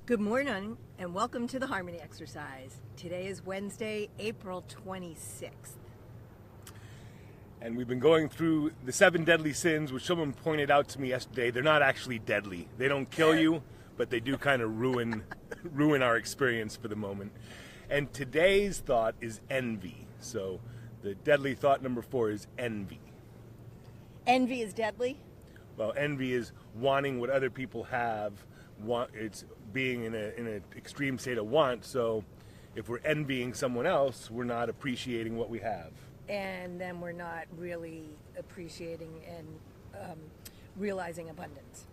Good morning and welcome to the Harmony Exercise. Today is Wednesday, April 26th. And we've been going through the 7 deadly sins, which someone pointed out to me yesterday. They're not actually deadly. They don't kill you, but they do kind of ruin our experience for the moment. And today's thought is envy. So the deadly thought number 4 is envy. Envy is deadly? Well, envy is wanting what other people have. It's being in an extreme state of want. So if we're envying someone else, we're not appreciating what we have. And then we're not really appreciating and realizing abundance.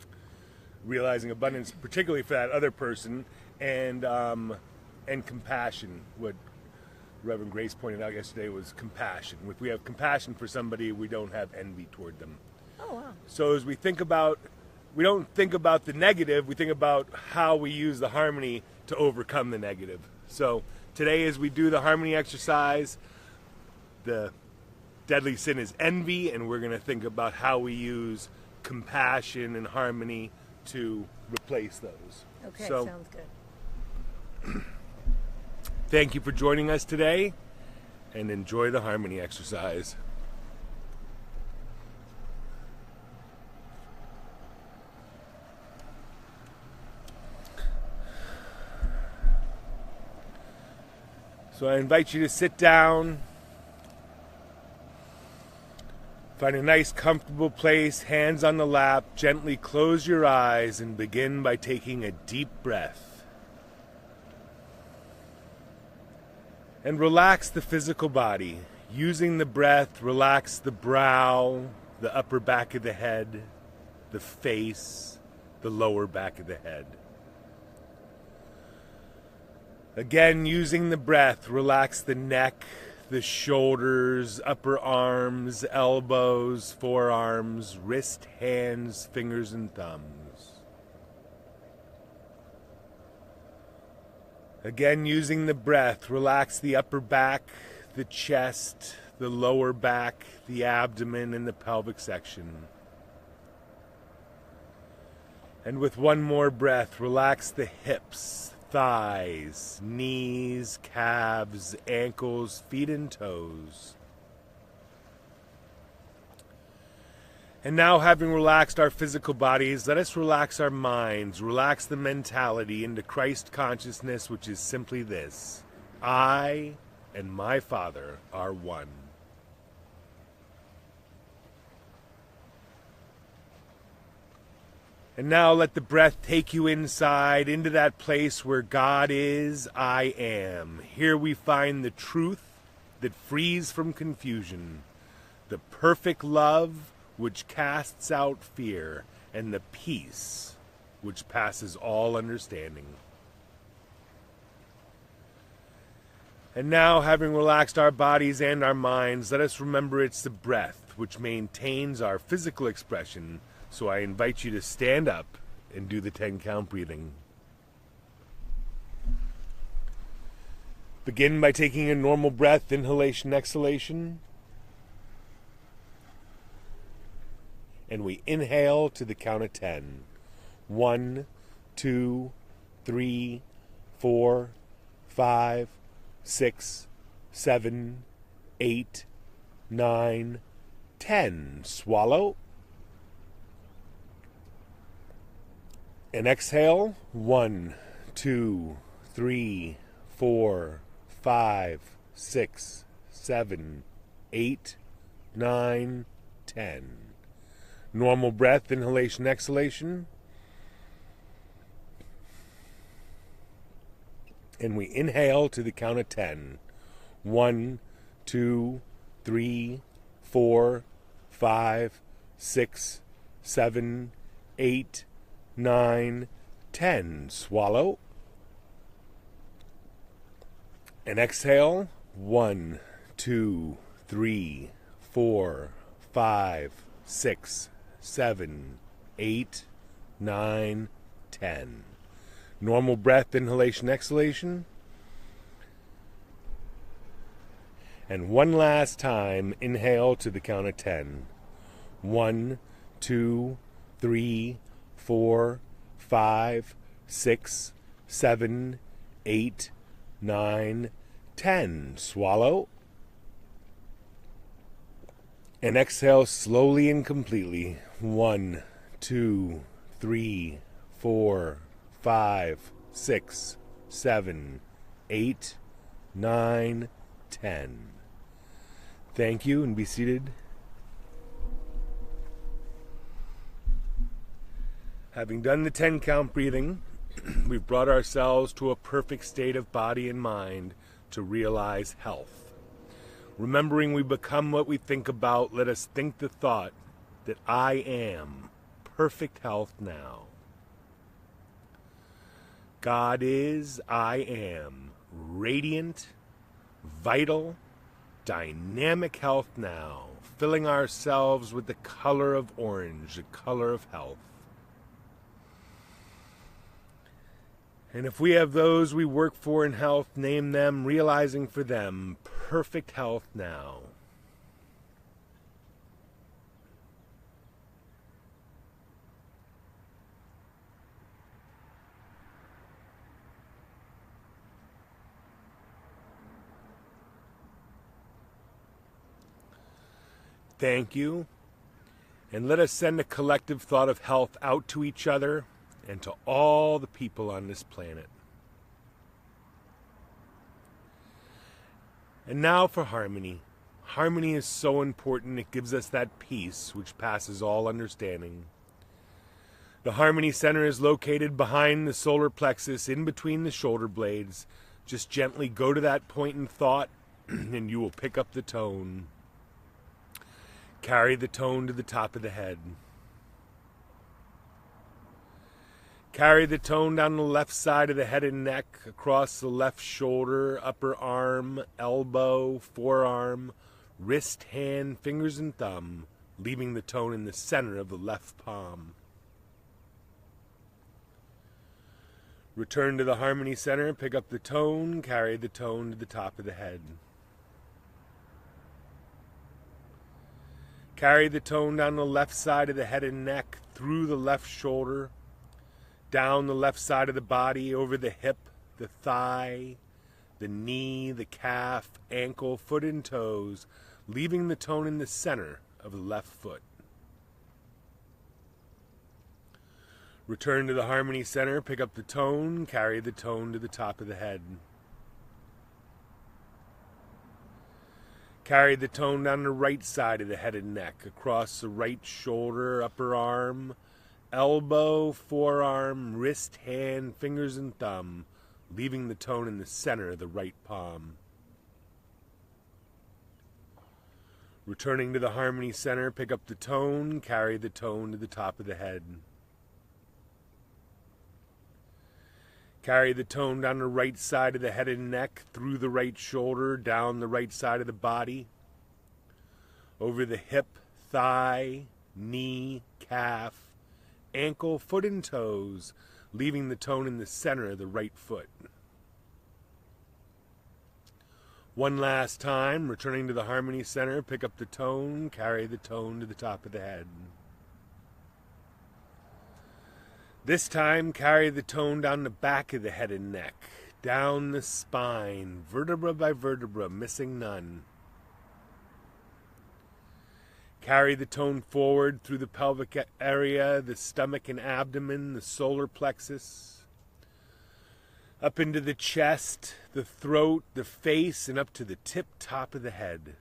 Realizing abundance, particularly for that other person, and compassion. What Reverend Grace pointed out yesterday was compassion. If we have compassion for somebody, we don't have envy toward them. Oh, wow. So as we don't think about the negative, we think about how we use the harmony to overcome the negative. So today as we do the harmony exercise, the deadly sin is envy, and we're going to think about how we use compassion and harmony to replace those. Okay, so, sounds good. Thank you for joining us today, and enjoy the harmony exercise. So I invite you to sit down, find a nice comfortable place, hands on the lap, gently close your eyes and begin by taking a deep breath. And relax the physical body. Using the breath, relax the brow, the upper back of the head, the face, the lower back of the head. Again, using the breath, relax the neck, the shoulders, upper arms, elbows, forearms, wrist, hands, fingers, and thumbs. Again, using the breath, relax the upper back, the chest, the lower back, the abdomen, and the pelvic section. And with one more breath, relax the hips, thighs, knees, calves, ankles, feet, and toes. And now, having relaxed our physical bodies, let us relax our minds, relax the mentality into Christ consciousness, which is simply this: I and my Father are one. And now let the breath take you inside, into that place where God is, I am. Here we find the truth that frees from confusion, the perfect love which casts out fear, and the peace which passes all understanding. And now, having relaxed our bodies and our minds, let us remember it's the breath which maintains our physical expression. So I invite you to stand up and do the 10-count breathing. Begin by taking a normal breath, inhalation, exhalation. And we inhale to the count of 10. 1, 2, 3, 4, 5, 6, 7, 8, 9, 10. Swallow. And exhale. 1, 2, 3, 4, 5, 6, 7, 8, 9, 10. Normal breath, inhalation, exhalation. And we inhale to the count of 10. 1, 2, 3, 4, 5, 6, 7, 8, 9, 10. Swallow. And exhale. 1, 2, 3, 4, 5, 6, 7, 8, 9, 10. Normal breath, inhalation, exhalation. And one last time, inhale to the count of 10. 1, 2, 3, 4, 5, 6, 7, 8, 9, 10. Swallow. And exhale slowly and completely. 1, 2, 3, 4, 5, 6, 7, 8, 9, 10. Thank you, and be seated. Having done the 10 count breathing, we've brought ourselves to a perfect state of body and mind to realize health. Remembering we become what we think about, let us think the thought that I am perfect health now. God is, I am, radiant, vital, dynamic health now, filling ourselves with the color of orange, the color of health. And if we have those we work for in health, name them, realizing for them perfect health now. Thank you. And let us send a collective thought of health out to each other and to all the people on this planet. And now for harmony. Harmony is so important. It gives us that peace which passes all understanding. The Harmony Center is located behind the solar plexus, in between the shoulder blades. Just gently go to that point in thought and you will pick up the tone. Carry the tone to the top of the head. Carry the tone down the left side of the head and neck, across the left shoulder, upper arm, elbow, forearm, wrist, hand, fingers, and thumb, leaving the tone in the center of the left palm. Return to the Harmony Center, pick up the tone, carry the tone to the top of the head. Carry the tone down the left side of the head and neck, through the left shoulder, down the left side of the body, over the hip, the thigh, the knee, the calf, ankle, foot, and toes, leaving the tone in the center of the left foot. Return to the Harmony Center, pick up the tone, carry the tone to the top of the head. Carry the tone down the right side of the head and neck, across the right shoulder, upper arm, elbow, forearm, wrist, hand, fingers, and thumb, leaving the tone in the center of the right palm. Returning to the Harmony Center, pick up the tone, carry the tone to the top of the head. Carry the tone down the right side of the head and neck, through the right shoulder, down the right side of the body, over the hip, thigh, knee, calf, ankle, foot, and toes, leaving the tone in the center of the right foot. One last time, returning to the Harmony Center, pick up the tone, carry the tone to the top of the head. This time, carry the tone down the back of the head and neck, down the spine, vertebra by vertebra, missing none. Carry the tone forward through the pelvic area, the stomach and abdomen, the solar plexus, up into the chest, the throat, the face, and up to the tip top of the head.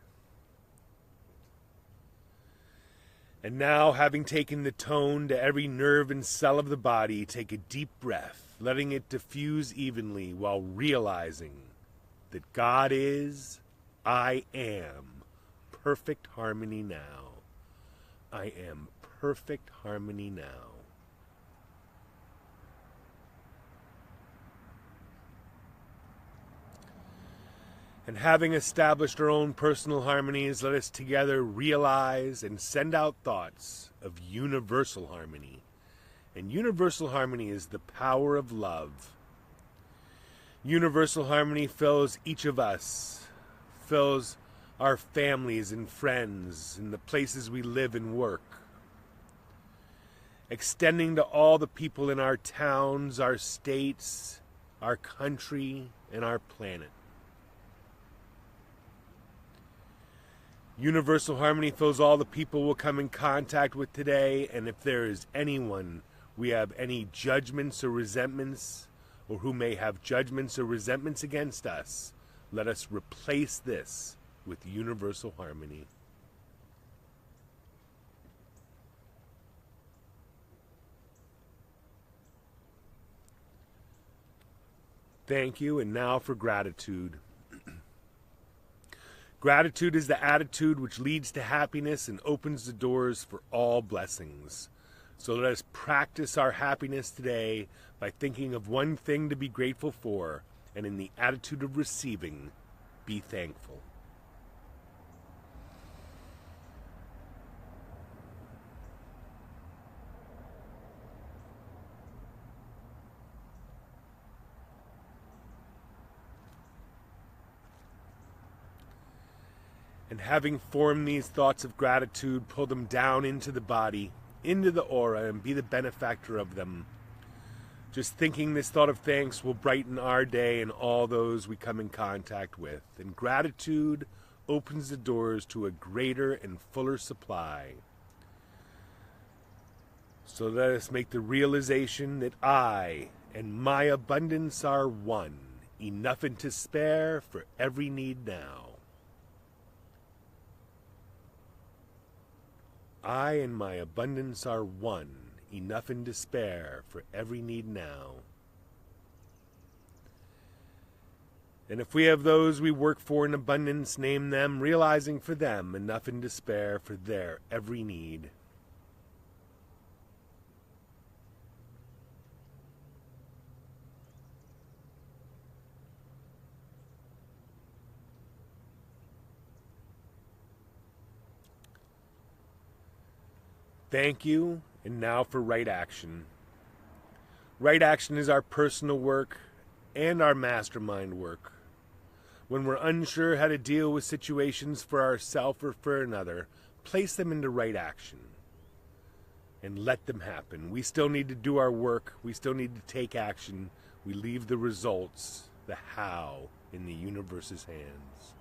And now, having taken the tone to every nerve and cell of the body, take a deep breath, letting it diffuse evenly while realizing that God is, I am, perfect harmony now. I am perfect harmony now. And having established our own personal harmonies, let us together realize and send out thoughts of universal harmony. And universal harmony is the power of love. Universal harmony fills each of us, fills our families and friends and the places we live and work, extending to all the people in our towns, our states, our country, and our planet. Universal harmony fills all the people we'll come in contact with today, and if there is anyone we have any judgments or resentments, or who may have judgments or resentments against us, let us replace this with universal harmony. Thank you, and now for gratitude. Gratitude is the attitude which leads to happiness and opens the doors for all blessings. So let us practice our happiness today by thinking of one thing to be grateful for, and in the attitude of receiving, be thankful. And having formed these thoughts of gratitude, pull them down into the body, into the aura, and be the benefactor of them. Just thinking this thought of thanks will brighten our day and all those we come in contact with. And gratitude opens the doors to a greater and fuller supply. So let us make the realization that I and my abundance are one, enough and to spare for every need now. I and my abundance are one, enough and to spare for every need now. And if we have those we work for in abundance, name them, realizing for them enough and to spare for their every need. Thank you, and now for right action. Right action is our personal work and our mastermind work. When we're unsure how to deal with situations for ourselves or for another, place them into right action and let them happen. We still need to do our work. We still need to take action. We leave the results, the how, in the universe's hands.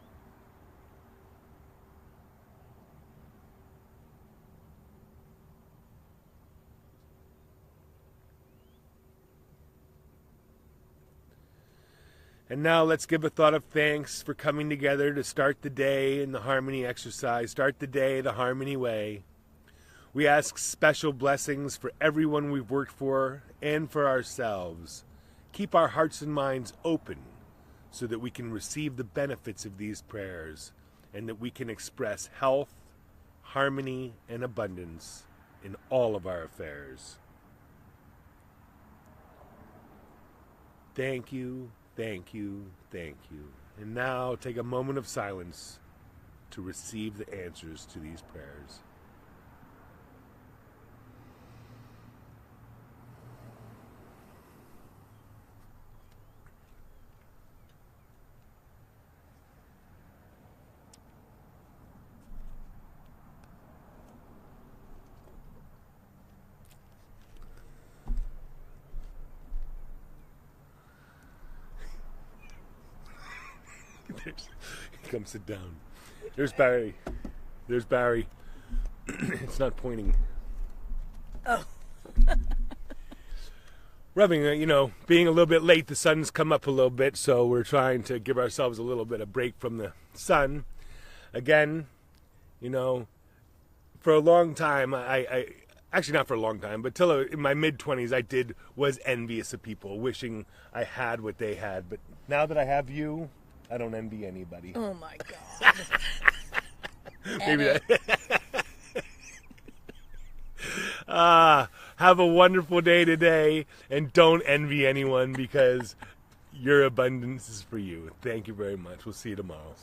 And now let's give a thought of thanks for coming together to start the day in the harmony exercise, start the day the harmony way. We ask special blessings for everyone we've worked for and for ourselves. Keep our hearts and minds open so that we can receive the benefits of these prayers and that we can express health, harmony, and abundance in all of our affairs. Thank you. Thank you, thank you. And now take a moment of silence to receive the answers to these prayers. Come sit down. There's Barry. There's Barry. It's not pointing. Oh. We're having, being a little bit late, the sun's come up a little bit, so we're trying to give ourselves a little bit of break from the sun. Again, for a long time, I actually not for a long time, but till in my mid-20s, was envious of people, wishing I had what they had. But now that I have you, I don't envy anybody. Oh my God. Maybe that. Have a wonderful day today, and don't envy anyone because your abundance is for you. Thank you very much. We'll see you tomorrow.